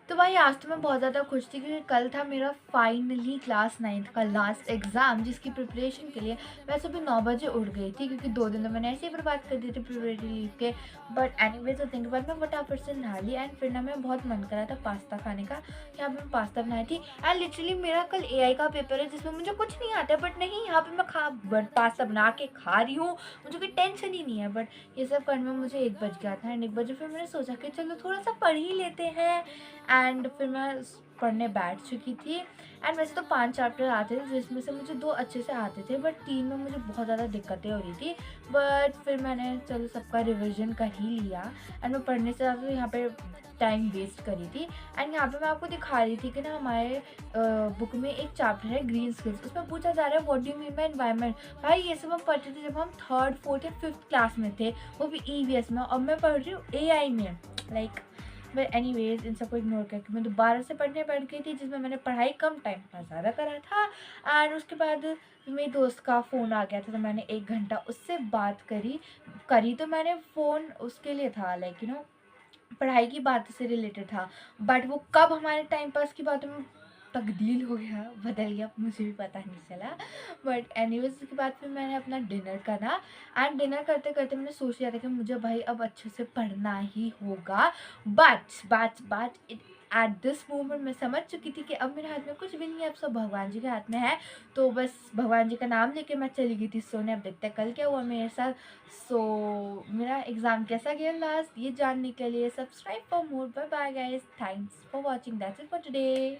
तो भाई आज तो मैं बहुत ज़्यादा खुश थी क्योंकि कल था मेरा फाइनली क्लास 9th का लास्ट एग्ज़ाम, जिसकी प्रिपरेशन के लिए मैं सुबह 9 बजे उठ गई थी क्योंकि 2 दिन तो मैंने ऐसे ही बर्बाद कर दिए थे प्रिपरेटरी लीव के। बट एनीवेज़, थिंक बाद मैं फटाफट से नहा ली एंड फिर ना मैं बहुत मन कर रहा था पास्ता खाने का। यहाँ पे मैं पास्ता बनाई थी एंड लिटरली मेरा कल एआई का पेपर है जिसमें मुझे कुछ नहीं आता है, बट नहीं, यहाँ पे मैं पास्ता बना के खा रही हूँ, मुझे कोई टेंशन ही नहीं है। बट ये सब करने में मुझे 1 बज गया था एंड 1 बजे फिर मैंने सोचा कि चलो थोड़ा सा पढ़ ही लेते हैं। एंड फिर मैं पढ़ने बैठ चुकी थी एंड वैसे तो 5 चैप्टर आते थे जिसमें से मुझे 2 अच्छे से आते थे, बट 3 में मुझे बहुत ज़्यादा दिक्कतें हो रही थी। बट फिर मैंने चलो सबका रिवीजन कर ही लिया एंड मैं पढ़ने से ज़्यादा तो यहाँ पे टाइम वेस्ट करी थी। एंड यहाँ पे मैं आपको दिखा रही थी कि ना हमारे बुक में एक चैप्टर है ग्रीन स्किल्स, उसमें पूछा जा रहा है what do you mean by environment. भाई ये सब हम पढ़ते थे जब हम 3rd 4th या 5th क्लास में थे, वो भी ईवीएस में, और मैं पढ़ रही हूँ एआई में। लाइक बट एनीवेज, इन सबको इग्नोर करके मैं दोबारा से पढ़ने बैठ गई थी जिसमें मैंने पढ़ाई कम टाइम पर ज़्यादा करा था। एंड उसके बाद मेरी दोस्त का फ़ोन आ गया था तो मैंने 1 घंटा उससे बात करी करी तो मैंने फ़ोन उसके लिए था, लाइक पढ़ाई की बात से रिलेटेड था। बट वो कब हमारे टाइम पास की बातों में तब्दील हो गया, बदल गया, मुझे भी पता नहीं चला। बट एनीवेज उसके बाद फिर मैंने अपना डिनर करा एंड डिनर करते करते मैंने सोच लिया था कि मुझे भाई अब अच्छे से पढ़ना ही होगा। बट एट दिस मोमेंट मैं समझ चुकी थी कि अब मेरे हाथ में कुछ भी नहीं है, अब सब भगवान जी के हाथ में है। तो बस भगवान जी का नाम लेके मैं चली गई थी सोने। अब देखते हैं कल क्या हुआ मेरे साथ। सो मेरा एग्ज़ाम कैसा गया लास्ट, ये जानने के लिए subscribe for more. Bye bye guys, thanks for watching, that's it for today.